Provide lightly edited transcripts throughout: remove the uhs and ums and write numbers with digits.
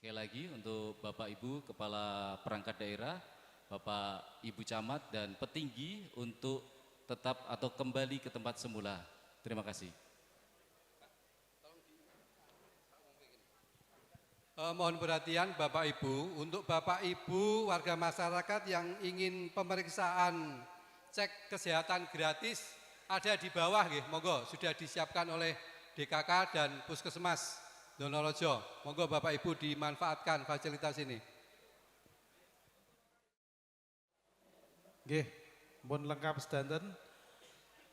Sekali lagi untuk Bapak Ibu Kepala Perangkat Daerah, Bapak Ibu Camat dan petinggi untuk tetap atau kembali ke tempat semula. Terima kasih. Mohon perhatian Bapak Ibu, untuk Bapak Ibu warga masyarakat yang ingin pemeriksaan cek kesehatan gratis ada di bawah, monggo sudah disiapkan oleh DKK dan Puskesmas Donorejo. Monggo Bapak Ibu dimanfaatkan fasilitas ini. Nggih, pun lengkap sedanten.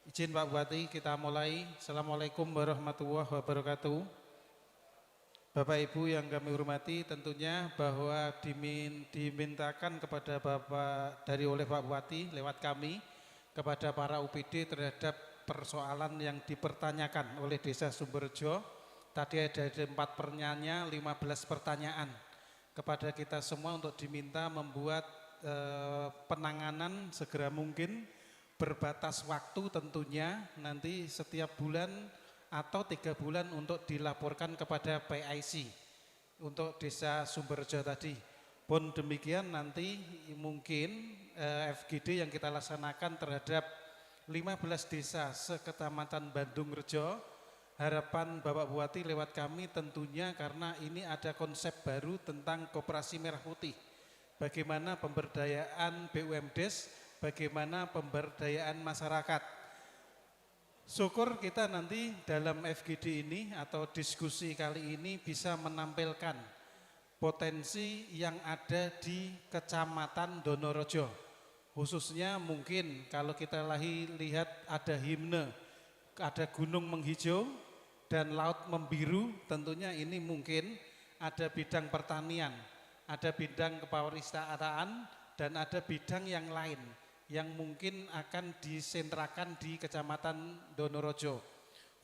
Izin Pak Bupati kita mulai. Assalamualaikum warahmatullahi wabarakatuh. Bapak Ibu yang kami hormati, tentunya bahwa dimintakan kepada Bapak oleh Pak Bupati lewat kami kepada para UPD terhadap persoalan yang dipertanyakan oleh Desa Sumberjo. Tadi ada 4 pertanyaan, 15 pertanyaan kepada kita semua untuk diminta membuat penanganan segera mungkin, berbatas waktu tentunya nanti setiap bulan atau 3 bulan untuk dilaporkan kepada PIC untuk Desa Sumberjo tadi. Pun demikian nanti mungkin FGD yang kita laksanakan terhadap 15 desa sekecamatan Bandung Rejo. Harapan Bapak Bupati lewat kami tentunya karena ini ada konsep baru tentang Koperasi Merah Putih. Bagaimana pemberdayaan BUMDes, bagaimana pemberdayaan masyarakat. Syukur kita nanti dalam FGD ini atau diskusi kali ini bisa menampilkan potensi yang ada di Kecamatan Donorejo. Khususnya mungkin kalau kita lihat ada himne, ada gunung menghijau dan laut membiru, tentunya ini mungkin ada bidang pertanian, ada bidang kepariwisataan dan ada bidang yang lain yang mungkin akan disentrakan di Kecamatan Donorejo.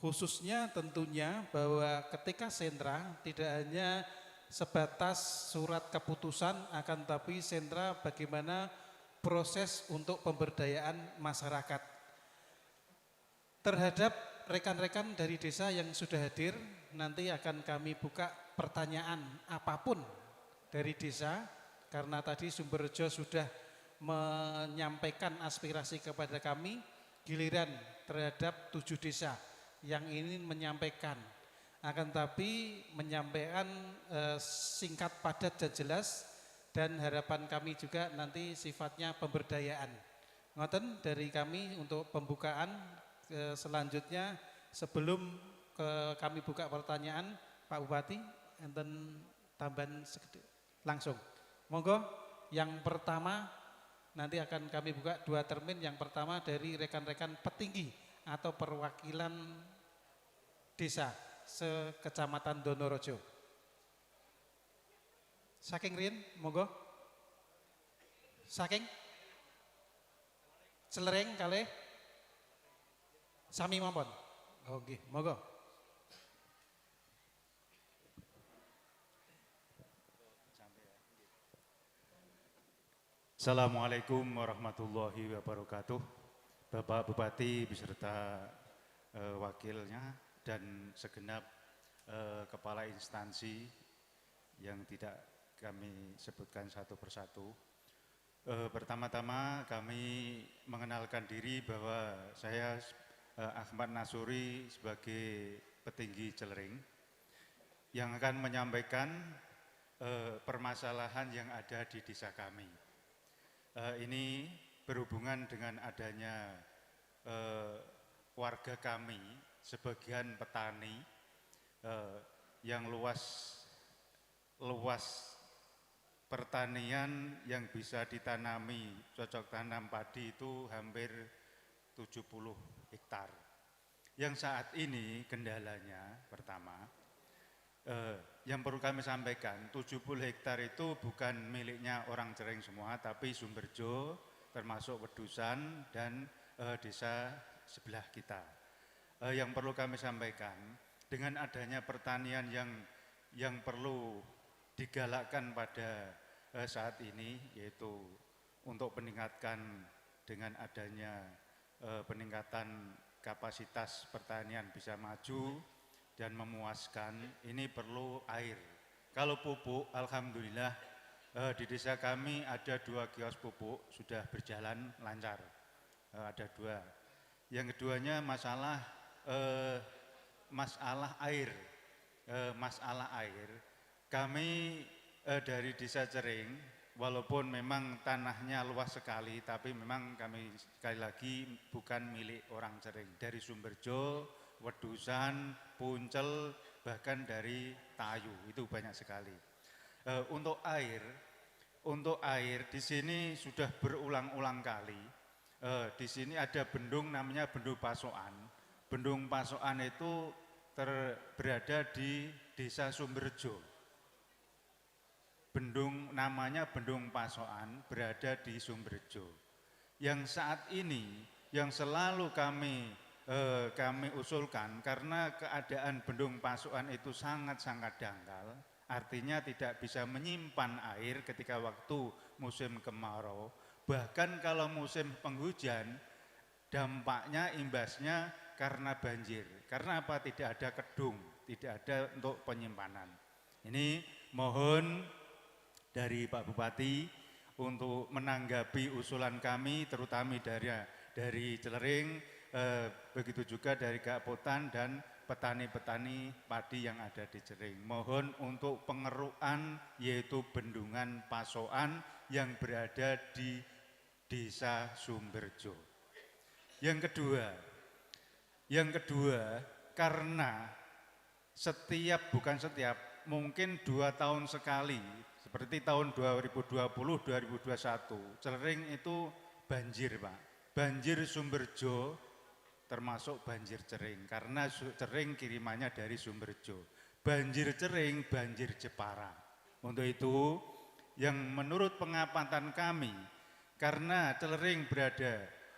Khususnya tentunya bahwa ketika sentra tidak hanya sebatas surat keputusan, akan tapi sentra bagaimana proses untuk pemberdayaan masyarakat. Terhadap rekan-rekan dari desa yang sudah hadir, nanti akan kami buka pertanyaan apapun dari desa, karena tadi Sumberjo sudah menyampaikan aspirasi kepada kami, giliran terhadap 7 desa yang ingin menyampaikan. Akan tapi menyampaikan singkat, padat dan jelas, dan harapan kami juga nanti sifatnya pemberdayaan. Ngoten dari kami untuk pembukaan. Selanjutnya sebelum kami buka pertanyaan Pak Bupati, enten tambahan langsung. Monggo yang pertama nanti akan kami buka 2 termin. Yang pertama dari rekan-rekan petinggi atau perwakilan desa sekecamatan Donorejo. Saking Rien, monggo. Saking Celereng kalih sami mampun. Oke, monggo. Assalamualaikum warahmatullahi wabarakatuh. Bapak Bupati beserta wakilnya dan segenap kepala instansi yang tidak kami sebutkan satu persatu. Pertama-tama kami mengenalkan diri bahwa saya Ahmad Nasuri sebagai petinggi Celering yang akan menyampaikan permasalahan yang ada di desa kami. Ini berhubungan dengan adanya warga kami, sebagian petani yang luas pertanian yang bisa ditanami cocok tanam padi itu hampir 70 hektar. Yang saat ini kendalanya pertama, yang perlu kami sampaikan, 70 hektar itu bukan miliknya orang Celering semua, tapi Sumberjo termasuk Wedusan dan desa sebelah kita. Yang perlu kami sampaikan, dengan adanya pertanian yang perlu digalakkan pada saat ini, yaitu untuk meningkatkan dengan adanya peningkatan kapasitas pertanian bisa maju dan memuaskan, ini perlu air. Kalau pupuk, alhamdulillah di desa kami ada 2 kios pupuk sudah berjalan lancar. Ada 2. Yang keduanya masalah air. Masalah air. Kami dari desa Cering, walaupun memang tanahnya luas sekali, tapi memang kami sekali lagi bukan milik orang Cering. Dari Sumberjo, Wedusan, Puncel, bahkan dari Tayu, itu banyak sekali. Untuk air di sini sudah berulang-ulang kali. Di sini ada bendung namanya Bendung Pasokan. Bendung Pasokan itu berada di Desa Sumberjo. Namanya Bendung Pasokan berada di Sumberjo. Yang saat ini yang selalu kami usulkan, karena keadaan Bendung Pasokan itu sangat-sangat dangkal, artinya tidak bisa menyimpan air ketika waktu musim kemarau. Bahkan kalau musim penghujan, dampaknya, imbasnya karena banjir. Karena apa? Tidak ada kedung, tidak ada untuk penyimpanan. Ini mohon dari Pak Bupati untuk menanggapi usulan kami, terutama dari Celering, begitu juga dari Gapotan dan petani-petani padi yang ada di Cering. Mohon untuk pengerukan yaitu bendungan Pasokan yang berada di Desa Sumberjo. Yang kedua, karena mungkin 2 tahun sekali, seperti tahun 2020-2021, Celering itu banjir, Pak. Banjir Sumberjo termasuk banjir Cering, karena Cering kirimannya dari Sumberjo. Banjir Cering, banjir Jepara. Untuk itu, yang menurut pengamatan kami, karena Celering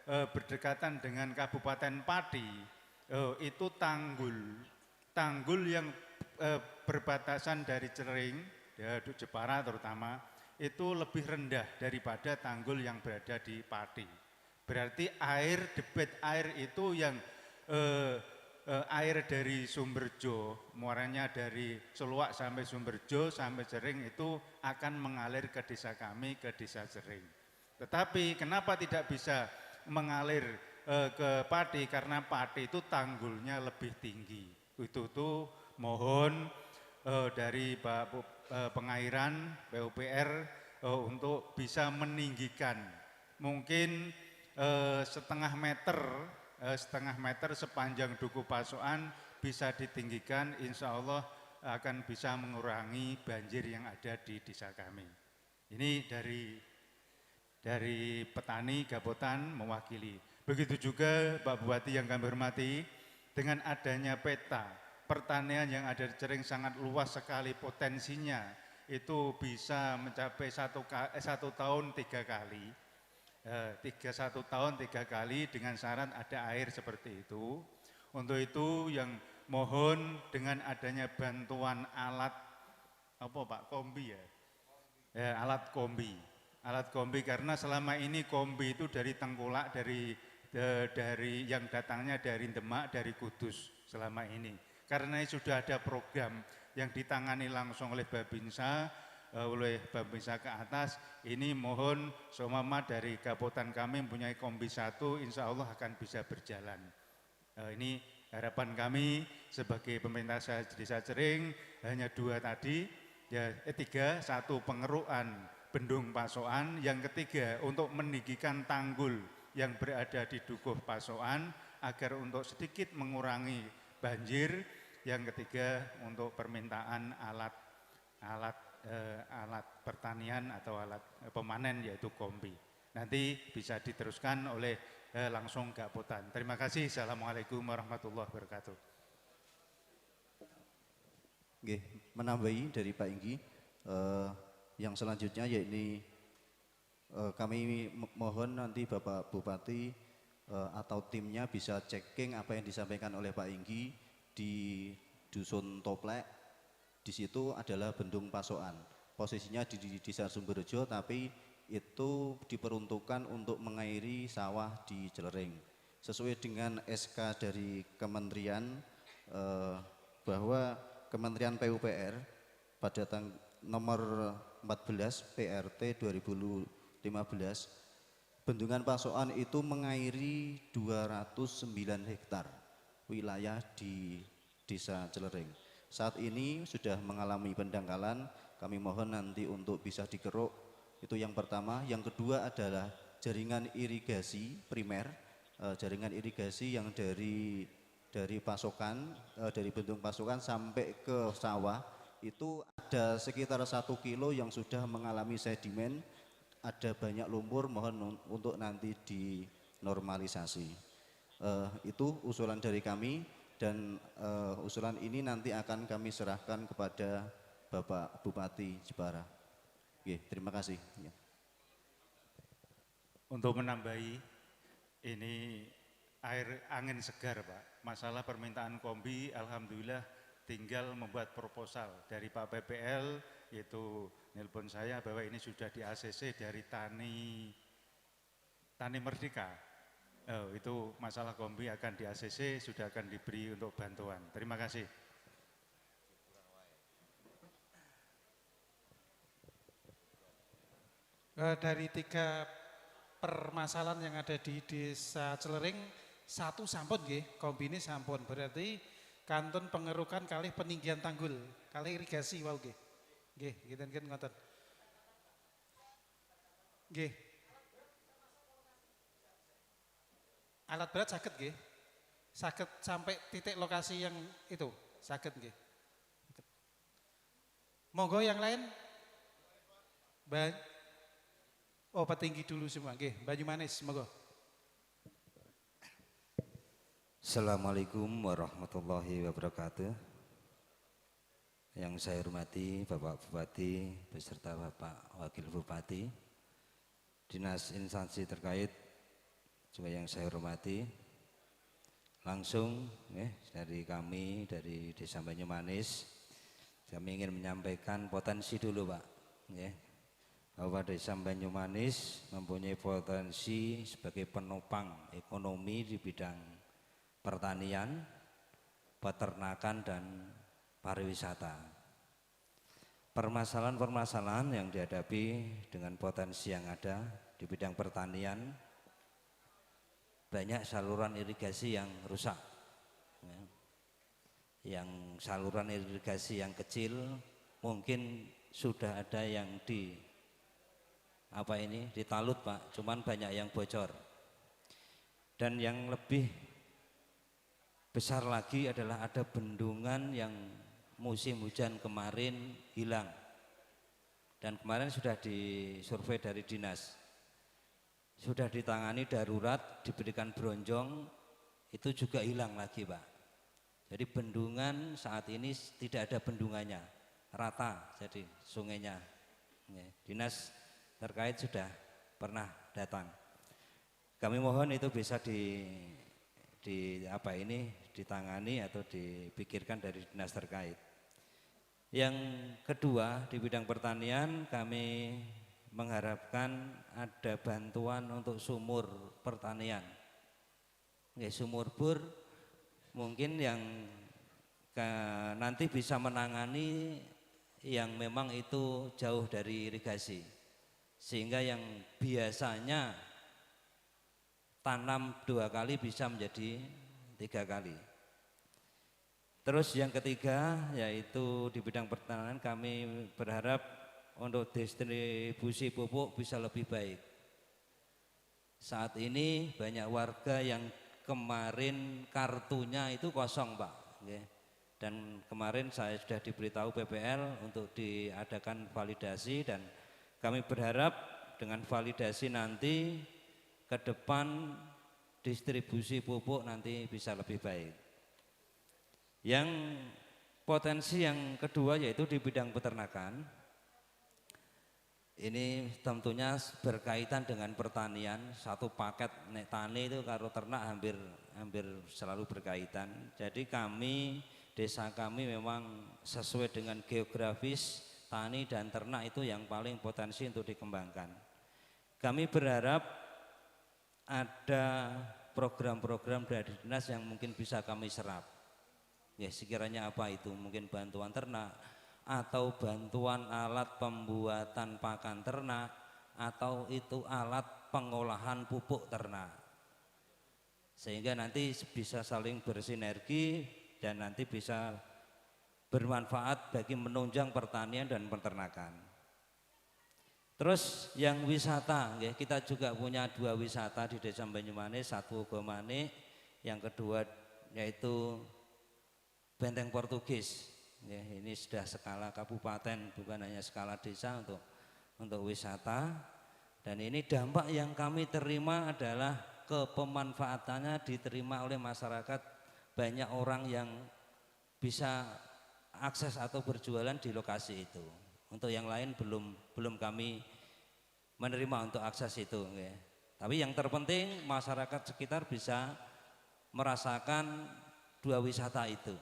berdekatan dengan Kabupaten Pati, itu tanggul yang berbatasan dari Celering, Jepara terutama, itu lebih rendah daripada tanggul yang berada di Pati. Berarti debit air itu yang air dari Sumberjo, muaranya dari Seluak sampai Sumberjo sampai Cering itu akan mengalir ke desa kami, ke desa Cering. Tetapi kenapa tidak bisa mengalir ke Pati? Karena Pati itu tanggulnya lebih tinggi. Itu tuh mohon dari Pak Pengairan PUPR untuk bisa meninggikan, mungkin setengah meter sepanjang Duku Pasokan bisa ditinggikan, insya Allah akan bisa mengurangi banjir yang ada di desa kami. Ini dari petani Gapotan mewakili. Begitu juga Pak Bupati yang kami hormati, dengan adanya peta pertanian yang ada di Cering sangat luas sekali potensinya, itu bisa mencapai 1 tahun 3 kali. 1 tahun 3 kali dengan syarat ada air seperti itu. Untuk itu yang mohon dengan adanya bantuan alat kombi ya? Alat kombi, karena selama ini kombi itu dari Tengkulak, dari yang datangnya dari Demak, dari Kudus selama ini. Karena sudah ada program yang ditangani langsung oleh Babinsa, ke atas, ini mohon seumpama dari Gapotan kami mempunyai kombi 1, insya Allah akan bisa berjalan. Ini harapan kami sebagai pemerintah desa Cering, hanya 2 tadi, 3, 1 pengerukan Bendung Pasokan, yang ketiga untuk meninggikan tanggul yang berada di Dukuh Pasokan agar untuk sedikit mengurangi banjir, yang ketiga untuk permintaan alat pertanian atau alat pemanen yaitu kombi. Nanti bisa diteruskan oleh langsung Gapotan. Terima kasih. Assalamualaikum warahmatullahi wabarakatuh. Oke, menambahi dari Pak Inggi, yang selanjutnya yaitu kami mohon nanti Bapak Bupati atau timnya bisa checking apa yang disampaikan oleh Pak Inggi di Dusun Toplek. Di situ adalah Bendung Pasokan. Posisinya di Desa Sumberjo, tapi itu diperuntukkan untuk mengairi sawah di Celering. Sesuai dengan SK dari Kementerian, bahwa Kementerian PUPR pada nomor 14 PRT 2015, bendungan Pasokan itu mengairi 209 hektar wilayah di Desa Celering. Saat ini sudah mengalami pendangkalan, kami mohon nanti untuk bisa dikeruk. Itu yang pertama. Yang kedua adalah jaringan irigasi primer, jaringan irigasi yang dari pasokan, dari bendung Pasokan sampai ke sawah, itu ada sekitar 1 kilo yang sudah mengalami sedimen, ada banyak lumpur, mohon untuk nanti dinormalisasi. Itu usulan dari kami. Dan usulan ini nanti akan kami serahkan kepada Bapak Bupati Jepara. Oke, terima kasih. Ya. Untuk menambahi, ini air angin segar Pak. Masalah permintaan kombi, alhamdulillah tinggal membuat proposal dari Pak PPL, yaitu nelpon saya bahwa ini sudah di ACC dari Tani Merdeka. Itu masalah kombi akan di ACC, sudah akan diberi untuk bantuan. Terima kasih. Dari 3 permasalahan yang ada di Desa Celering, 1 sampun nggih, kombine sampun. Berarti kantun pengerukan kali peninggian tanggul, kali irigasi wau nggih. Nggih, ngiten ngoten. Nggih. Alat berat sakit nggih? Sakit sampai titik lokasi yang itu, sakit nggih. Monggo yang lain. Oh, petinggi dulu semua nggih. Banyumanis monggo. Assalamualaikum warahmatullahi wabarakatuh. Yang saya hormati Bapak Bupati beserta Bapak Wakil Bupati, dinas instansi terkait juga yang saya hormati, langsung dari kami dari Desa Banyumanis, kami ingin menyampaikan potensi dulu Pak, bahwa Desa Banyumanis mempunyai potensi sebagai penopang ekonomi di bidang pertanian, peternakan dan pariwisata. Permasalahan-permasalahan yang dihadapi dengan potensi yang ada di bidang pertanian, banyak saluran irigasi yang rusak, yang saluran irigasi yang kecil mungkin sudah ada yang ditalut Pak, cuman banyak yang bocor. Dan yang lebih besar lagi adalah ada bendungan yang musim hujan kemarin hilang, dan kemarin sudah disurvei dari dinas, sudah ditangani darurat, diberikan bronjong, itu juga hilang lagi Pak. Jadi bendungan saat ini tidak ada bendungannya, rata jadi sungainya. Dinas terkait sudah pernah datang. Kami mohon itu bisa ditangani atau dipikirkan dari dinas terkait. Yang kedua, di bidang pertanian kami mengharapkan ada bantuan untuk sumur pertanian. Sumur bor mungkin yang nanti bisa menangani yang memang itu jauh dari irigasi, sehingga yang biasanya tanam 2 kali bisa menjadi 3 kali. Terus yang ketiga, yaitu di bidang pertanian kami berharap untuk distribusi pupuk bisa lebih baik. Saat ini banyak warga yang kemarin kartunya itu kosong Pak, dan kemarin saya sudah diberitahu PPL untuk diadakan validasi, dan kami berharap dengan validasi nanti ke depan distribusi pupuk nanti bisa lebih baik. Yang potensi yang kedua yaitu di bidang peternakan. Ini tentunya berkaitan dengan pertanian, satu paket nek tani itu karo ternak hampir selalu berkaitan. Jadi desa kami memang sesuai dengan geografis, tani dan ternak itu yang paling potensi untuk dikembangkan. Kami berharap ada program-program dari dinas yang mungkin bisa kami serap. Sekiranya apa itu, mungkin bantuan ternak, atau bantuan alat pembuatan pakan ternak, atau itu alat pengolahan pupuk ternak. Sehingga nanti bisa saling bersinergi dan nanti bisa bermanfaat bagi menunjang pertanian dan peternakan. Terus yang wisata, kita juga punya 2 wisata di Desa Banyumanik, satu Gomanik, yang kedua yaitu Benteng Portugis. Ini sudah skala kabupaten, bukan hanya skala desa untuk wisata. Dan ini dampak yang kami terima adalah kepemanfaatannya diterima oleh masyarakat, banyak orang yang bisa akses atau berjualan di lokasi itu. Untuk yang lain belum kami menerima untuk akses itu. Tapi yang terpenting masyarakat sekitar bisa merasakan 2 wisata itu.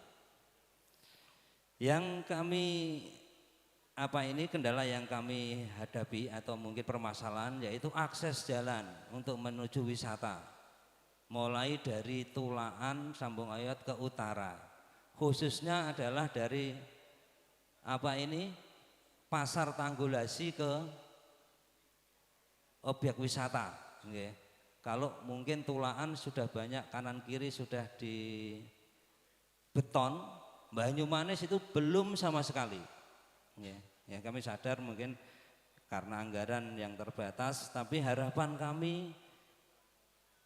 Yang kami kendala yang kami hadapi atau mungkin permasalahan yaitu akses jalan untuk menuju wisata. Mulai dari Tulaan Sambung Ayot ke utara. Khususnya adalah dari Pasar Tanggulasi ke objek wisata. Kalau mungkin Tulaan sudah banyak kanan kiri sudah di beton, Banyumanik itu belum sama sekali. Ya, kami sadar mungkin karena anggaran yang terbatas, tapi harapan kami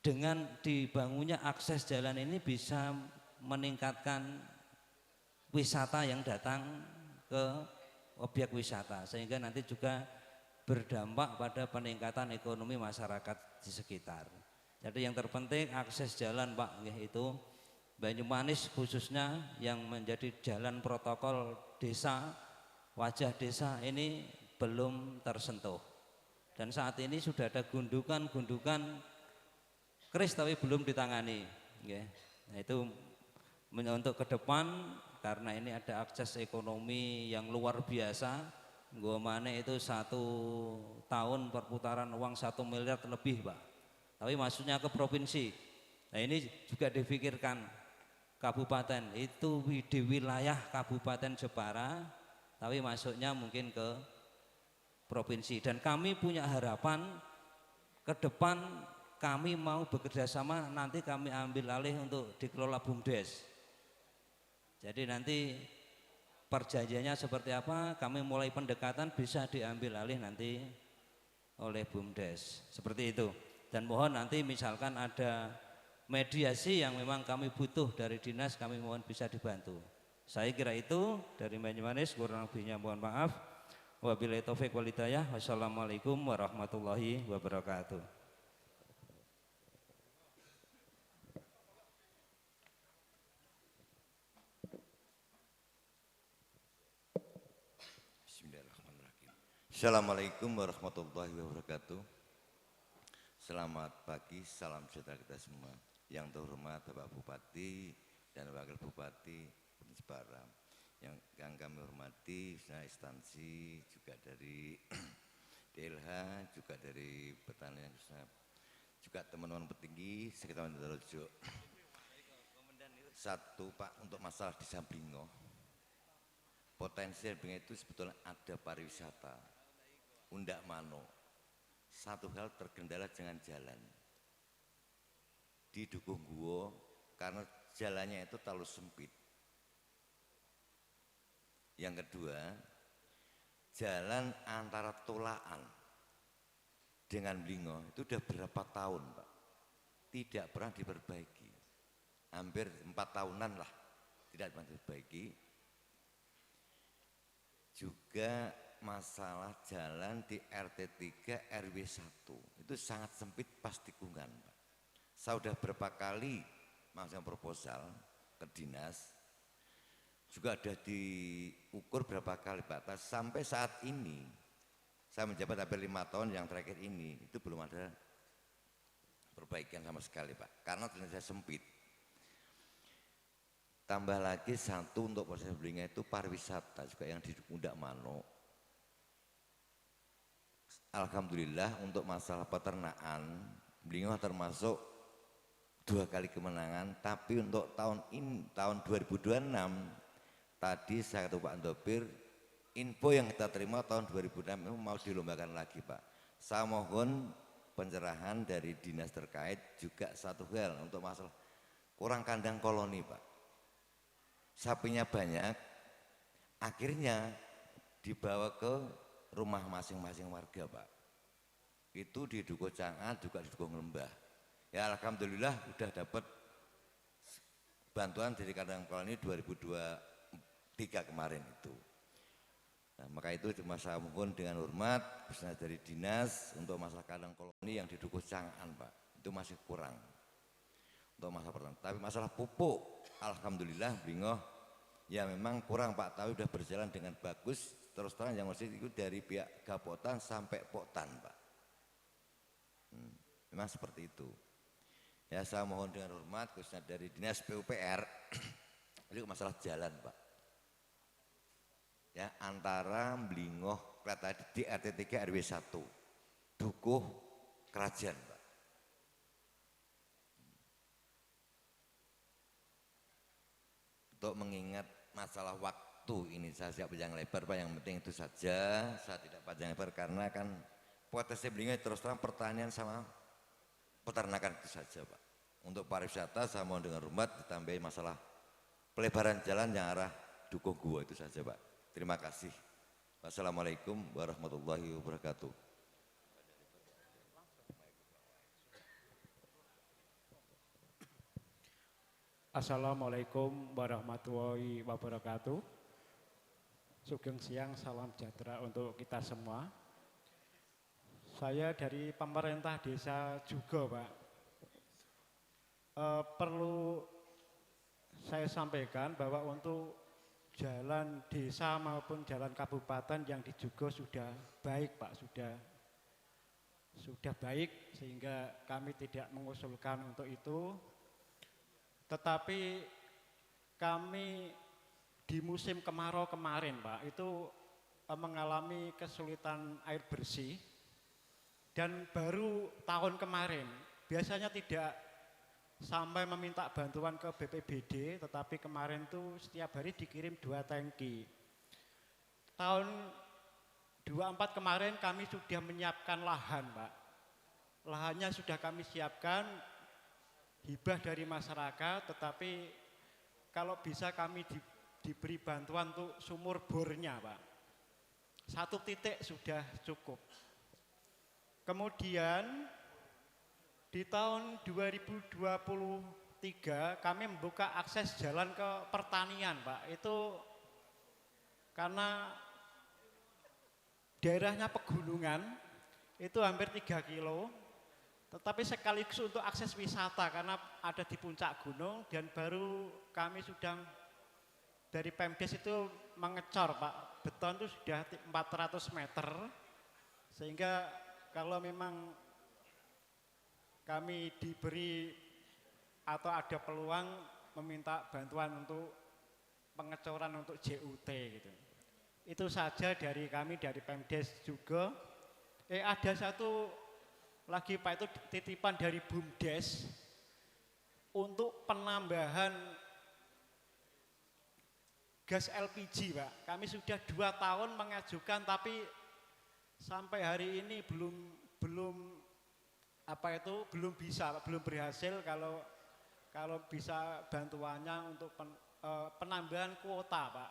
dengan dibangunnya akses jalan ini bisa meningkatkan wisata yang datang ke objek wisata, sehingga nanti juga berdampak pada peningkatan ekonomi masyarakat di sekitar. Jadi yang terpenting akses jalan Pak, itu Banyumanik khususnya yang menjadi jalan protokol desa, wajah desa ini belum tersentuh. Dan saat ini sudah ada gundukan-gundukan keris tapi belum ditangani. Nah itu untuk ke depan karena ini ada akses ekonomi yang luar biasa. Gomanik itu 1 tahun perputaran uang 1 miliar lebih Pak. Tapi maksudnya ke provinsi. Nah ini juga dipikirkan kabupaten itu di wilayah Kabupaten Jepara, tapi masuknya mungkin ke provinsi. Dan kami punya harapan ke depan kami mau bekerja sama, nanti kami ambil alih untuk dikelola BUMDes. Jadi nanti perjanjiannya seperti apa, kami mulai pendekatan bisa diambil alih nanti oleh BUMDes. Seperti itu. Dan mohon nanti misalkan ada mediasi yang memang kami butuh dari dinas, kami mohon bisa dibantu. Saya kira itu dari Banyumanik, kurang lebihnya mohon maaf. Wabillahi taufiq wal hidayah. Wassalamualaikum warahmatullahi wabarakatuh. Bismillahirrahmanirrahim. Assalamualaikum warahmatullahi wabarakatuh. Selamat pagi, salam sejahtera kita semua. Yang terhormat Bapak Bupati dan Wakil Bupati Jepara, yang kami hormati instansi juga dari DLH, juga dari pertanian, juga teman-teman petinggi sekitar Dalojo. Satu Pak, untuk masalah Desa Blingo, potensi Blingo itu sebetulnya ada pariwisata, undak mano. Satu hal terkendala dengan jalan di Dukuh Guwo karena jalannya itu terlalu sempit. Yang kedua, jalan antara Tulaan dengan Blingo itu sudah berapa tahun Pak, tidak pernah diperbaiki, hampir 4 tahunan lah tidak pernah diperbaiki. Juga masalah jalan di RT 3 RW 1 itu sangat sempit pas tikungan Pak. Saya sudah berapa kali masuk proposal ke dinas, juga ada diukur berapa kali Pak. Sampai saat ini saya menjabat hampir 5 tahun yang terakhir ini itu belum ada perbaikan sama sekali Pak, karena ternyata sempit. Tambah lagi satu untuk proses Blingo itu pariwisata juga yang di Undak Mano. Alhamdulillah untuk masalah peternakan Blingo termasuk 2 kali kemenangan, tapi untuk tahun ini tahun 2026 tadi saya kata Pak Ndopir info yang kita terima tahun 2006 itu mau dilombakan lagi Pak. Saya mohon pencerahan dari dinas terkait juga satu hal untuk masalah kurang kandang koloni Pak. Sapinya banyak, akhirnya dibawa ke rumah masing-masing warga Pak. Itu di Dukuh Cangan juga di Dukuh Lembah. Ya alhamdulillah udah dapat bantuan dari kandang koloni 2023 kemarin itu. Nah, maka itu cuma saya mohon dengan hormat khususnya dari dinas untuk masalah kandang koloni yang di Dukuh Cangan Pak. Itu masih kurang. Untuk masalah pertama. Tapi masalah pupuk alhamdulillah blingoh ya memang kurang Pak, tapi sudah berjalan dengan bagus. Terus terang yang masih itu dari pihak Gapotan sampai Poktan Pak. Memang seperti itu. Ya saya mohon dengan hormat khususnya dari dinas PUPR itu masalah jalan Pak. Ya antara Blingoh kereta di RT 3 RW 1 Dukuh Kerajaan Pak. Untuk mengingat masalah waktu ini saya siap panjang lebar Pak, yang penting itu saja, saya tidak panjang lebar karena kan potensi Blingoh terus terang pertanian sama peternakan itu saja Pak. Untuk pariwisata saya mohon dengan hormat ditambahi masalah pelebaran jalan yang arah Dukuh Gua itu saja Pak. Terima kasih. Wassalamualaikum warahmatullahi wabarakatuh. Assalamualaikum warahmatullahi wabarakatuh. Sugeng siang, salam sejahtera untuk kita semua. Saya dari pemerintah desa juga Pak. Perlu saya sampaikan bahwa untuk jalan desa maupun jalan kabupaten yang di Jugo sudah baik Pak, sudah baik sehingga kami tidak mengusulkan untuk itu. Tetapi kami di musim kemarau kemarin Pak itu mengalami kesulitan air bersih dan baru tahun kemarin biasanya tidak sampai meminta bantuan ke BPBD, tetapi kemarin tuh setiap hari dikirim 2 tangki. Tahun 24 kemarin kami sudah menyiapkan lahan Pak. Lahannya sudah kami siapkan, hibah dari masyarakat, tetapi kalau bisa kami diberi bantuan untuk sumur bornya Pak. 1 titik sudah cukup. Kemudian di tahun 2023 kami membuka akses jalan ke pertanian Pak. Itu karena daerahnya pegunungan, itu hampir 3 kilo. Tetapi sekaligus untuk akses wisata karena ada di puncak gunung dan baru kami sudah dari Pemdes itu mengecor Pak. Beton itu sudah 400 meter sehingga kalau memang kami diberi atau ada peluang meminta bantuan untuk pengecoran untuk JUT gitu. Itu saja dari kami dari Pemdes juga. Ada satu lagi Pak, itu titipan dari BUMDes untuk penambahan gas LPG Pak. Kami sudah 2 tahun mengajukan tapi sampai hari ini belum bisa, belum berhasil kalau bisa bantuannya untuk penambahan kuota Pak.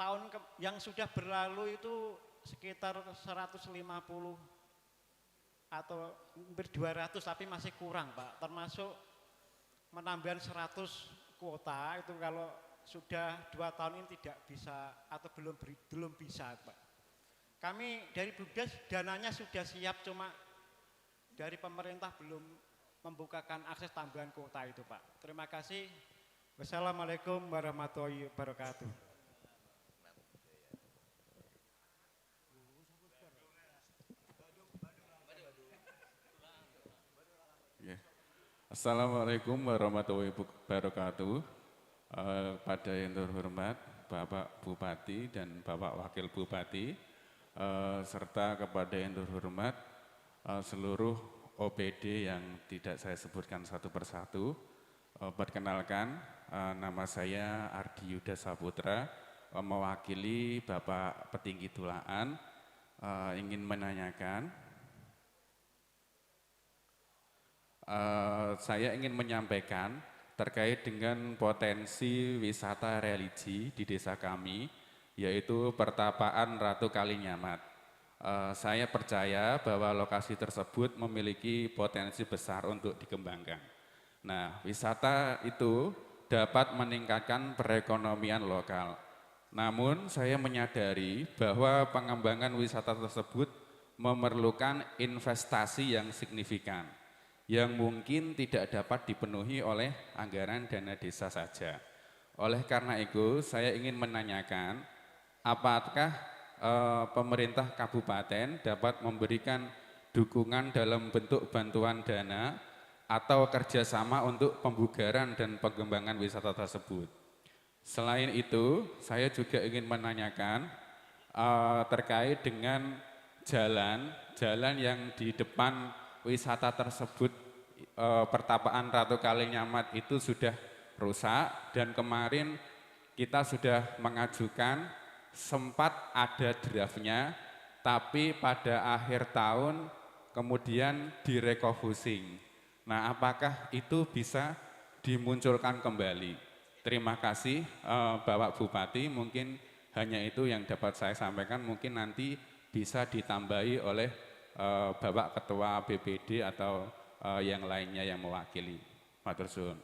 Tahun yang sudah berlalu itu sekitar 150 atau hampir 200 tapi masih kurang Pak. Termasuk menambahan 100 kuota itu kalau sudah 2 tahun ini tidak bisa atau belum bisa Pak. Kami dari BUMDes dananya sudah siap, cuma dari pemerintah belum membukakan akses tambahan kuota itu Pak. Terima kasih. Wassalamualaikum warahmatullahi wabarakatuh. Assalamualaikum warahmatullahi wabarakatuh. Pada yang terhormat Bapak Bupati dan Bapak Wakil Bupati, serta kepada yang terhormat seluruh OPD yang tidak saya sebutkan satu persatu. Perkenalkan, nama saya Ardi Yuda Saputra, mewakili Bapak Petinggi Tulaan ingin menanyakan, saya ingin menyampaikan terkait dengan potensi wisata religi di desa kami, yaitu Pertapaan Ratu Kalinyamat. Saya percaya bahwa lokasi tersebut memiliki potensi besar untuk dikembangkan. Nah, wisata itu dapat meningkatkan perekonomian lokal. Namun, saya menyadari bahwa pengembangan wisata tersebut memerlukan investasi yang signifikan, yang mungkin tidak dapat dipenuhi oleh anggaran dana desa saja. Oleh karena itu, saya ingin menanyakan, apakah pemerintah kabupaten dapat memberikan dukungan dalam bentuk bantuan dana atau kerjasama untuk pembugaran dan pengembangan wisata tersebut. Selain itu, saya juga ingin menanyakan terkait dengan jalan yang di depan wisata tersebut, Pertapaan Ratu Kalinyamat itu sudah rusak, dan kemarin kita sudah mengajukan, sempat ada draftnya, tapi pada akhir tahun kemudian direfocusing. Nah, apakah itu bisa dimunculkan kembali? Terima kasih Bapak Bupati, mungkin hanya itu yang dapat saya sampaikan, mungkin nanti bisa ditambahi oleh Bapak Ketua BPD atau yang lainnya yang mewakili. Matur suwun.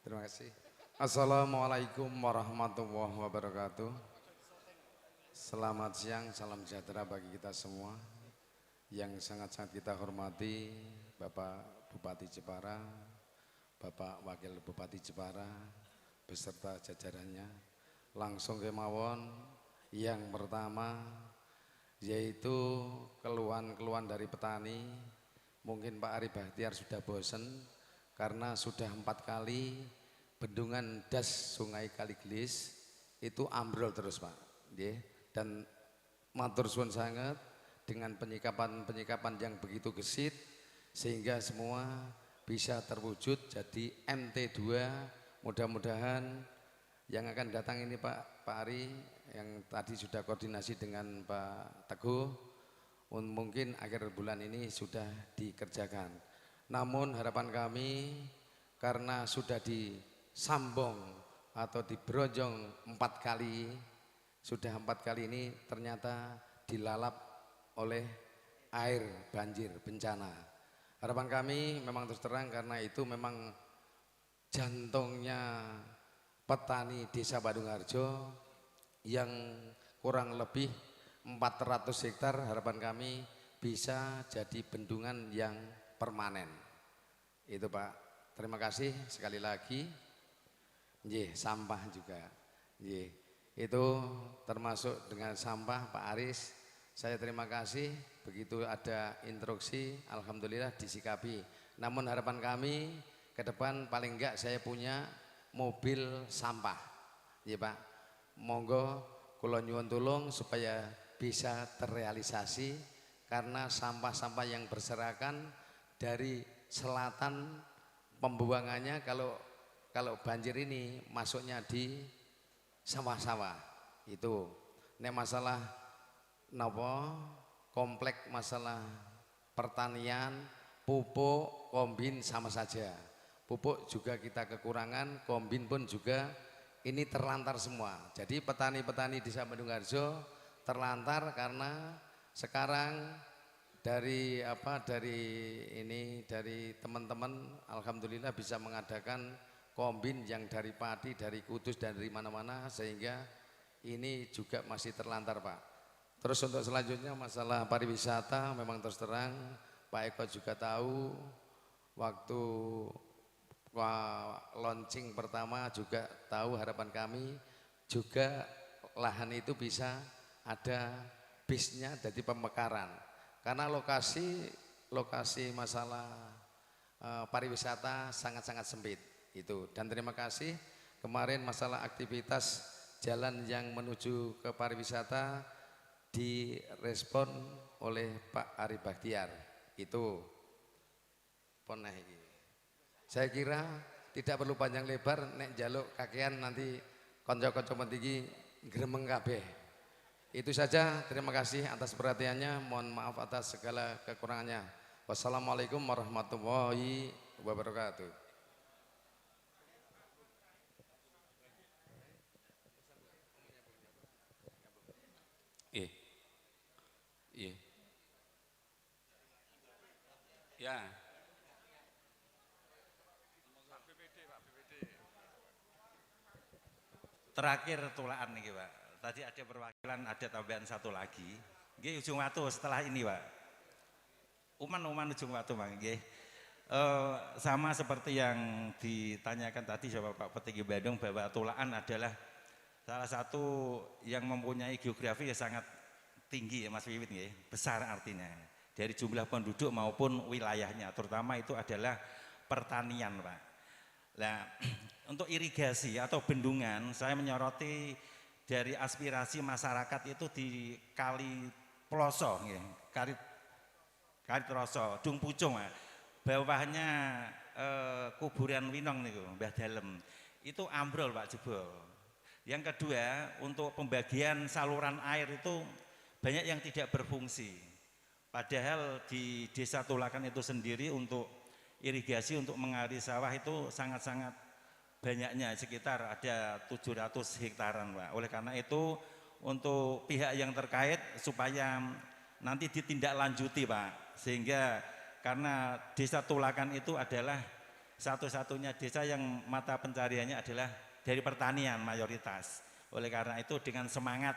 Terima kasih. Assalamualaikum warahmatullahi wabarakatuh. Selamat siang, salam sejahtera bagi kita semua. Yang sangat-sangat kita hormati Bapak Bupati Jepara, Bapak Wakil Bupati Jepara, beserta jajarannya. Langsung kemawon, yang pertama yaitu keluhan-keluhan dari petani. Mungkin Pak Ari Bahtiar sudah bosan karena sudah 4 kali bendungan das Sungai Kaligelis itu ambrol terus Pak. Dan matur suwun sangat dengan penyikapan yang begitu gesit sehingga semua bisa terwujud jadi MT2. Mudah-mudahan yang akan datang ini Pak Ari yang tadi sudah koordinasi dengan Pak Teguh, mungkin akhir bulan ini sudah dikerjakan. Namun harapan kami karena sudah disambung atau diberojong 4 kali, sudah 4 kali ini ternyata dilalap oleh air banjir bencana. Harapan kami memang terus terang karena itu memang jantungnya petani desa Badungharjo yang kurang lebih 400 hektar, harapan kami bisa jadi bendungan yang permanen. Itu Pak, terima kasih sekali lagi. Sampah juga. Itu termasuk dengan sampah Pak Aris. Saya terima kasih, begitu ada instruksi, alhamdulillah disikapi. Namun harapan kami ke depan paling enggak saya punya mobil sampah. Pak, monggo kula nyuwun tulung supaya bisa terrealisasi karena sampah-sampah yang berserakan dari selatan pembuangannya kalau banjir ini masuknya di sawah-sawah. Itu nek masalah komplek masalah pertanian, pupuk, kombin sama saja. Pupuk juga kita kekurangan, kombin pun juga ini terlantar semua. Jadi petani-petani di Badungharjo terlantar karena sekarang dari teman-teman alhamdulillah bisa mengadakan kombin yang dari padi, dari Kudus dan dari mana-mana, sehingga ini juga masih terlantar Pak. Terus untuk selanjutnya masalah pariwisata, memang terus terang Pak Eko juga tahu waktu launching pertama juga tahu harapan kami juga lahan itu bisa ada bisnya jadi pemekaran. Karena lokasi masalah pariwisata sangat-sangat sempit itu. Dan terima kasih kemarin masalah aktivitas jalan yang menuju ke pariwisata direspon oleh Pak Ari Bakhtiar. Itu poneh iki. Saya kira tidak perlu panjang lebar, nek jaluk kakean nanti konco-konco mentiki gremeng kabeh. Itu saja, terima kasih atas perhatiannya, mohon maaf atas segala kekurangannya. Wassalamualaikum warahmatullahi wabarakatuh. Iya. Iya. Ya. Terakhir tulaan nih Pak. Tadi ada perwakilan, ada tambahan satu lagi. Nggih ujung watu setelah ini Pak. Uman ujung watu Pak nggih. Sama seperti yang ditanyakan tadi sama Pak Petinggi Bandung bahwa tulaan adalah salah satu yang mempunyai geografi yang sangat tinggi ya Mas Wiwit nggih. Besar artinya. Dari jumlah penduduk maupun wilayahnya, terutama itu adalah pertanian Pak. Nah, untuk irigasi atau bendungan, saya menyoroti dari aspirasi masyarakat itu di Kali Ploso, ya. Kali Troso, Dung Pucung, bawahnya kuburan Winong nih, Mbah Dalem, itu ambrol Pak jebol. Yang kedua, untuk pembagian saluran air itu banyak yang tidak berfungsi. Padahal di Desa Tulakan itu sendiri untuk irigasi untuk mengairi sawah itu sangat-sangat banyaknya, sekitar ada 700 hektaran Pak. Oleh karena itu untuk pihak yang terkait supaya nanti ditindaklanjuti Pak, sehingga karena Desa Tulakan itu adalah satu-satunya desa yang mata pencariannya adalah dari pertanian mayoritas. Oleh karena itu dengan semangat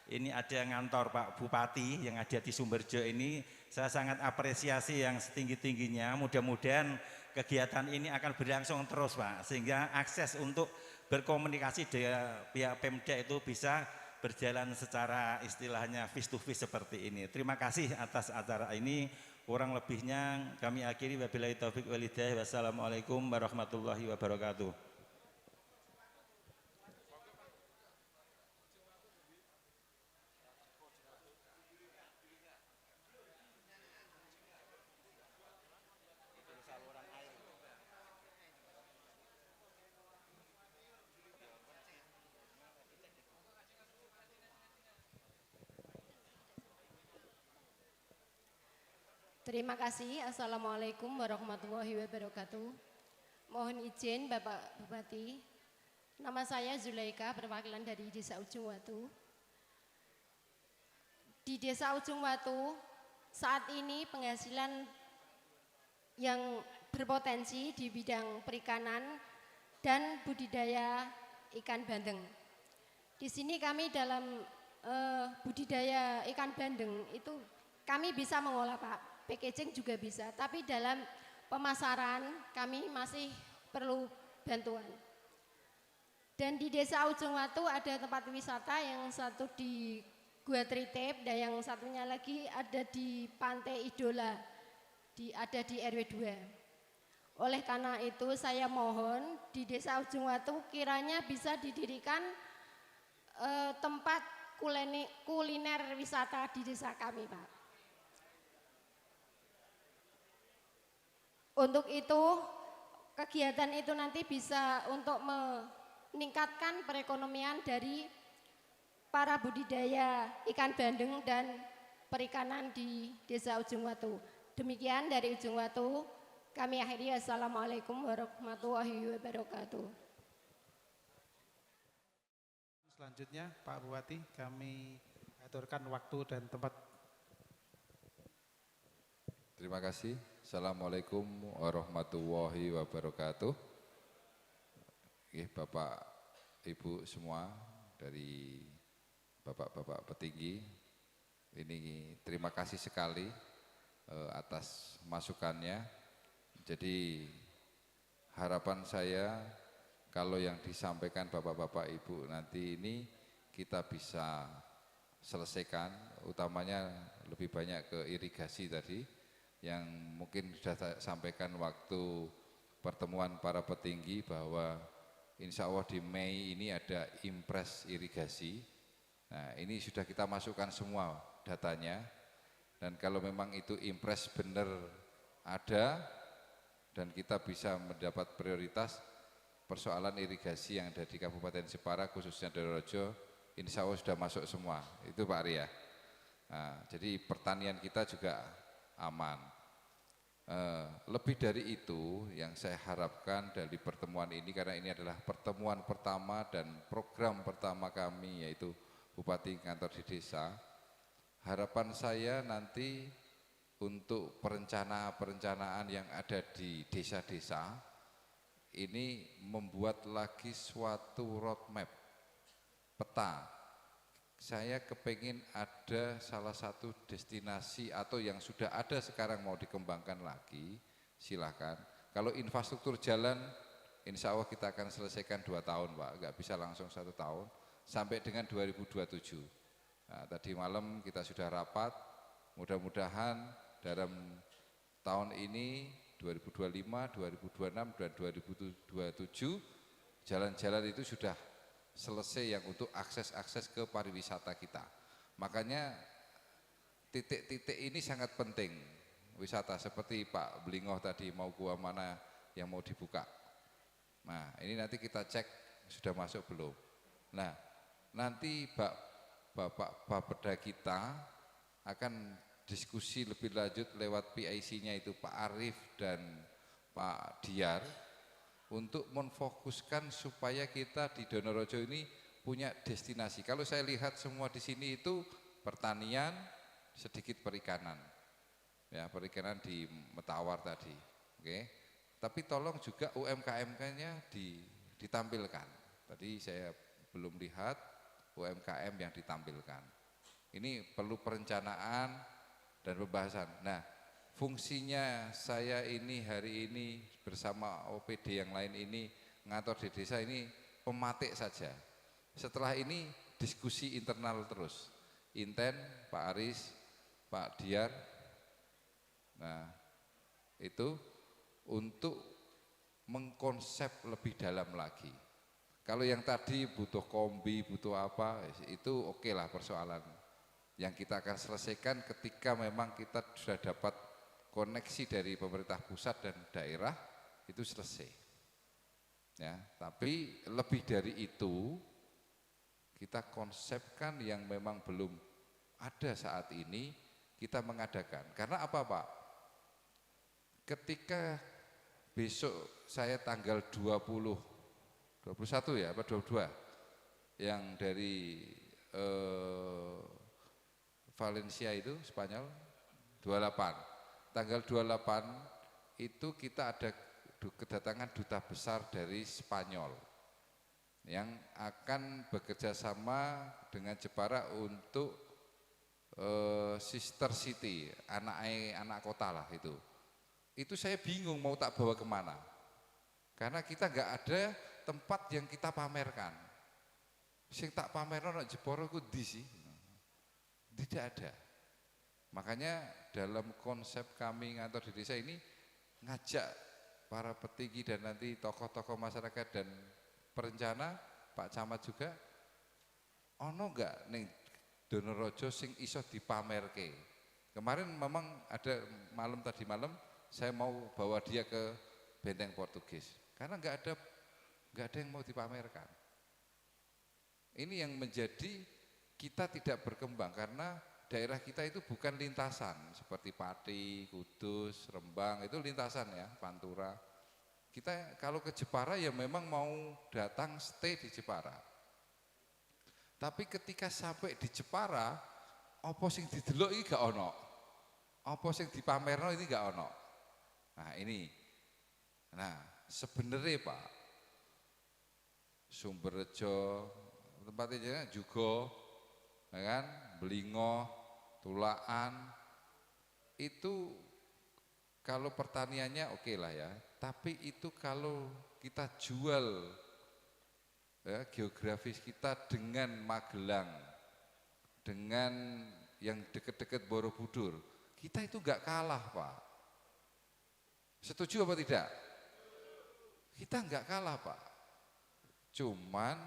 ini ada ngantor Pak Bupati yang ada di Sumberjo ini, saya sangat apresiasi yang setinggi-tingginya. Mudah-mudahan kegiatan ini akan berlangsung terus Pak, sehingga akses untuk berkomunikasi dengan pihak Pemda itu bisa berjalan secara istilahnya face to face seperti ini. Terima kasih atas acara ini. Kurang lebihnya kami akhiri, wabillahi taufik wal hidayah. Wassalamualaikum warahmatullahi wabarakatuh. Terima kasih. Assalamualaikum warahmatullahi wabarakatuh. Mohon izin Bapak Bupati, nama saya Zulaika, perwakilan dari Desa Ujung Watu. Di Desa Ujung Watu saat ini penghasilan yang berpotensi di bidang perikanan dan budidaya ikan bandeng. Di sini kami dalam budidaya ikan bandeng itu kami bisa mengolah Pak. Packaging juga bisa, tapi dalam pemasaran kami masih perlu bantuan. Dan di Desa Ujung Watu ada tempat wisata, yang satu di Gua Tritip dan yang satunya lagi ada di Pantai Idola, ada di RW 2. Oleh karena itu saya mohon di Desa Ujung Watu kiranya bisa didirikan tempat kuliner wisata di desa kami Pak. Untuk itu, kegiatan itu nanti bisa untuk meningkatkan perekonomian dari para budidaya ikan bandeng dan perikanan di Desa Ujung Watu. Demikian dari Ujung Watu, kami akhiri. Assalamualaikum warahmatullahi wabarakatuh. Selanjutnya Pak Bupati, kami aturkan waktu dan tempat. Terima kasih. Assalamualaikum warahmatullahi wabarakatuh. Bapak, Ibu semua, dari Bapak-Bapak petinggi, ini terima kasih sekali atas masukannya. Jadi harapan saya kalau yang disampaikan Bapak-Bapak Ibu nanti ini kita bisa selesaikan, utamanya lebih banyak ke irigasi tadi, yang mungkin sudah saya sampaikan waktu pertemuan para petinggi bahwa insya Allah di Mei ini ada impres irigasi. Nah ini sudah kita masukkan semua datanya. Dan kalau memang itu impres benar ada dan kita bisa mendapat prioritas persoalan irigasi yang ada di Kabupaten Jepara khususnya Donorojo, insya Allah sudah masuk semua. Itu Pak Arya. Nah, jadi pertanian kita juga aman. Lebih dari itu yang saya harapkan dari pertemuan ini, karena ini adalah pertemuan pertama dan program pertama kami yaitu Bupati Kantor di Desa. Harapan saya nanti untuk perencanaan yang ada di desa-desa ini membuat lagi suatu roadmap, peta. Saya kepingin ada salah satu destinasi atau yang sudah ada sekarang mau dikembangkan lagi, silakan. Kalau infrastruktur jalan, insya Allah kita akan selesaikan 2 tahun Pak, nggak bisa langsung 1 tahun, sampai dengan 2027. Nah, tadi malam kita sudah rapat, mudah-mudahan dalam tahun ini 2025, 2026, dan 2027 jalan-jalan itu sudah selesai yang untuk akses-akses ke pariwisata kita. Makanya titik-titik ini sangat penting wisata seperti Pak Blingoh tadi mau gua mana yang mau dibuka. Nah ini nanti kita cek sudah masuk belum. Nah nanti Bapak Bapeda kita akan diskusi lebih lanjut lewat PIC-nya itu Pak Arif dan Pak Diar untuk menfokuskan supaya kita di Donorojo ini punya destinasi. Kalau saya lihat semua di sini itu pertanian, sedikit perikanan. Ya, perikanan di Metawar tadi. Oke. Tapi tolong juga UMKM-nya ditampilkan. Tadi saya belum lihat UMKM yang ditampilkan. Ini perlu perencanaan dan pembahasan. Nah, fungsinya saya ini hari ini bersama OPD yang lain ini ngatur di desa ini pematik saja. Setelah ini diskusi internal terus. Inten, Pak Aris, Pak Diar. Nah, itu untuk mengkonsep lebih dalam lagi. Kalau yang tadi butuh kombi, butuh apa, itu oke lah persoalan. Yang kita akan selesaikan ketika memang kita sudah dapat koneksi dari pemerintah pusat dan daerah, itu selesai. Ya, tapi lebih dari itu, kita konsepkan yang memang belum ada saat ini, kita mengadakan. Karena apa Pak? Ketika besok saya tanggal 21 ya, apa 22 yang dari Valencia itu Spanyol 28. Tanggal 28 itu kita ada kedatangan duta besar dari Spanyol yang akan bekerja sama dengan Jepara untuk sister city, anak kota lah itu. Itu saya bingung mau tak bawa kemana. Karena kita nggak ada tempat yang kita pamerkan. Sing tak pamerno nek Jepara ku ndi sih? Tidak ada. Makanya dalam konsep kami ngantor di desa ini ngajak para petinggi dan nanti tokoh-tokoh masyarakat dan perencana, Pak Camat juga, ono enggak ning Donorojo sing iso dipamerke. Kemarin memang ada tadi malam saya mau bawa dia ke Benteng Portugis karena enggak ada yang mau dipamerkan. Ini yang menjadi kita tidak berkembang karena daerah kita itu bukan lintasan seperti Pati, Kudus, Rembang, itu lintasan ya, Pantura. Kita kalau ke Jepara ya memang mau datang stay di Jepara. Tapi ketika sampai di Jepara, apa sing didelok iki gak ono. Apa sing dipamerno ini gak ono. Nah, ini. Nah, sebenarnya Pak Sumberjo tempatnya juga ya kan, Belingoh, Tulaan, itu kalau pertaniannya oke lah ya, tapi itu kalau kita jual ya, geografis kita dengan Magelang, dengan yang dekat-dekat Borobudur, kita itu nggak kalah Pak. Setuju apa tidak? Kita nggak kalah Pak, cuman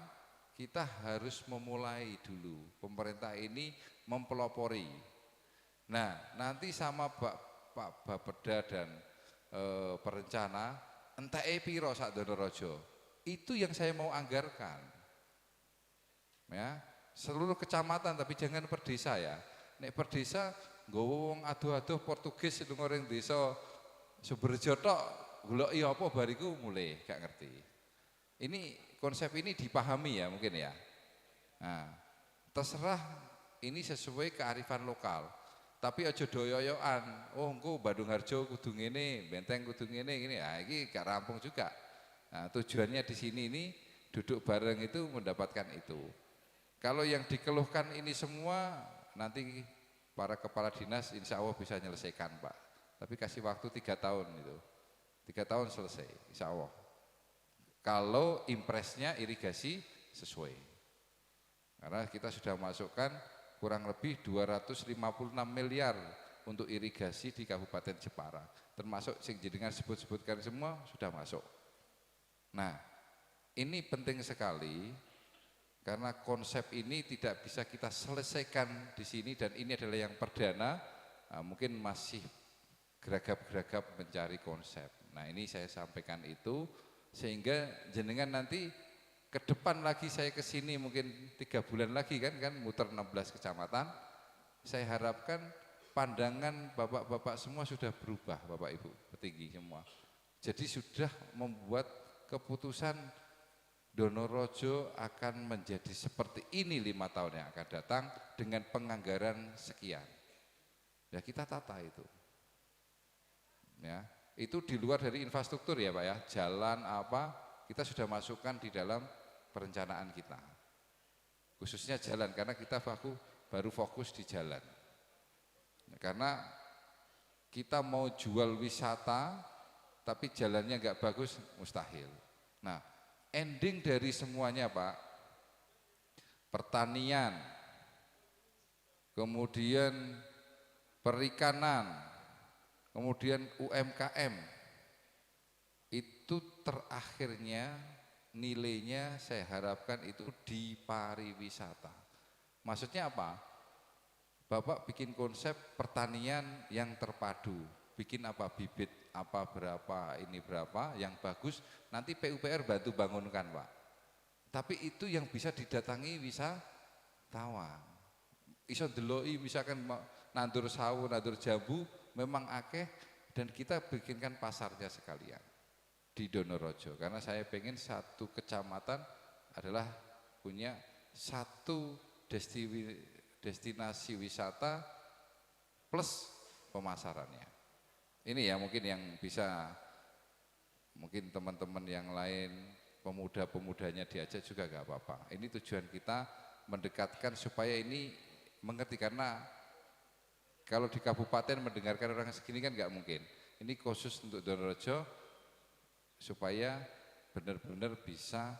kita harus memulai dulu, pemerintah ini mempelopori. Nah, nanti sama Pak Bapeda dan perencana, enteke piro sak Donorejo. Itu yang saya mau anggarkan. Ya, seluruh kecamatan tapi jangan per desa ya. Nek per desa nggawa wong aduh-aduh Portugis lu ngoreng desa Sumberjo tok goleki apa bariku mulai gak ngerti. Ini konsep ini dipahami ya mungkin ya. Nah, terserah ini sesuai kearifan lokal. Tapi aja doyoyoan. Oh, engko Bandung Harjo kudu ngene, Benteng kudu ngene gini. Ah, iki gak rampung juga. Nah, tujuannya di sini ini duduk bareng itu mendapatkan itu. Kalau yang dikeluhkan ini semua nanti para kepala dinas insya Allah bisa menyelesaikan Pak. Tapi kasih waktu 3 tahun itu. 3 tahun selesai insya Allah. Kalau impresnya irigasi sesuai. Karena kita sudah masukkan kurang lebih 256 miliar untuk irigasi di Kabupaten Jepara. Termasuk sing jenengan sebut-sebutkan semua sudah masuk. Nah, ini penting sekali karena konsep ini tidak bisa kita selesaikan di sini dan ini adalah yang perdana, mungkin masih geragap-geragap mencari konsep. Nah, ini saya sampaikan itu sehingga jenengan nanti ke depan lagi saya ke sini mungkin 3 bulan lagi kan muter 16 kecamatan. Saya harapkan pandangan bapak-bapak semua sudah berubah, Bapak Ibu petinggi semua. Jadi sudah membuat keputusan Donorejo akan menjadi seperti ini 5 tahun yang akan datang dengan penganggaran sekian. Ya kita tata itu. Ya, itu di luar dari infrastruktur ya Pak ya, jalan apa kita sudah masukkan di dalam perencanaan kita, khususnya jalan karena kita baru fokus di jalan. Karena kita mau jual wisata, tapi jalannya nggak bagus mustahil. Nah, ending dari semuanya Pak, pertanian, kemudian perikanan, kemudian UMKM, itu terakhirnya nilainya saya harapkan itu di pariwisata. Maksudnya apa? Bapak bikin konsep pertanian yang terpadu, bikin apa bibit, apa berapa, ini berapa, yang bagus, nanti PUPR bantu bangunkan Pak. Tapi itu yang bisa didatangi wisatawan. Iso ndeloi misalkan nandur sawu, nandur jambu, memang akeh dan kita bikinkan pasarnya sekalian di Donorejo karena saya pengen satu kecamatan adalah punya satu destinasi wisata plus pemasarannya. Ini ya mungkin yang bisa mungkin teman-teman yang lain pemuda-pemudanya diajak juga gak apa-apa. Ini tujuan kita mendekatkan supaya ini mengerti karena kalau di kabupaten mendengarkan orang segini kan gak mungkin. Ini khusus untuk Donorejo supaya benar-benar bisa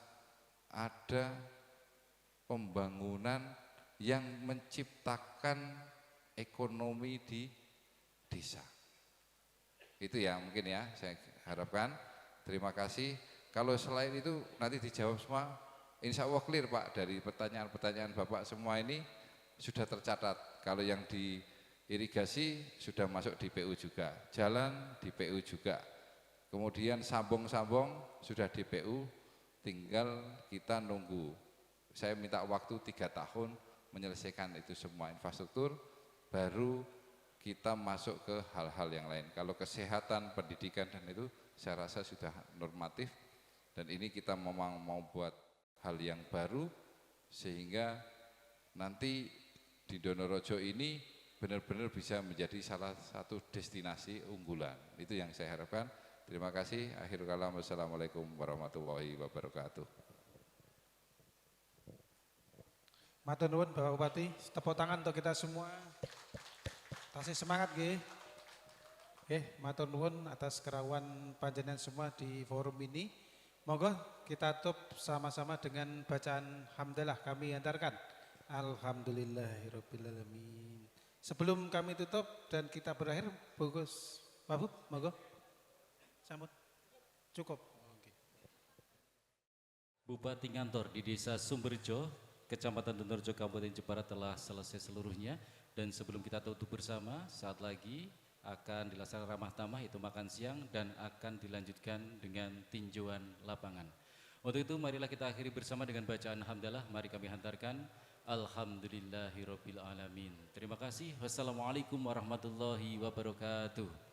ada pembangunan yang menciptakan ekonomi di desa. Itu ya mungkin ya saya harapkan. Terima kasih. Kalau selain itu nanti dijawab semua, insya Allah clear Pak dari pertanyaan-pertanyaan Bapak semua ini sudah tercatat. Kalau yang di irigasi sudah masuk di PU juga, jalan di PU juga. Kemudian sambung-sambung sudah di PU, tinggal kita nunggu. Saya minta waktu 3 tahun menyelesaikan itu semua infrastruktur, baru kita masuk ke hal-hal yang lain. Kalau kesehatan, pendidikan dan itu saya rasa sudah normatif dan ini kita memang mau buat hal yang baru sehingga nanti di Donorejo ini benar-benar bisa menjadi salah satu destinasi unggulan. Itu yang saya harapkan. Terima kasih. Akhirul kalam. Wassalamualaikum warahmatullahi wabarakatuh. Matur nuwun Bapak Bupati, tepuk tangan untuk kita semua. Tasih semangat nggih. Matur nuwun atas kerawan panjenengan semua di forum ini. Monggo kita tutup sama-sama dengan bacaan hamdalah kami antarkan. Alhamdulillahirabbil alamin. Sebelum kami tutup dan kita berakhir, bagus Pak Bu, monggo. Sambut. Cukup. Bupati Ngantor di Desa Sumberjo, Kecamatan Donorejo, Kabupaten Jepara telah selesai seluruhnya. Dan sebelum kita tutup bersama, saat lagi akan dilaksanakan ramah tamah, itu makan siang, dan akan dilanjutkan dengan tinjauan lapangan. Untuk itu marilah kita akhiri bersama dengan bacaan hamdalah. Mari kami hantarkan Alhamdulillahirabbil alamin. Terima kasih. Wassalamualaikum warahmatullahi wabarakatuh.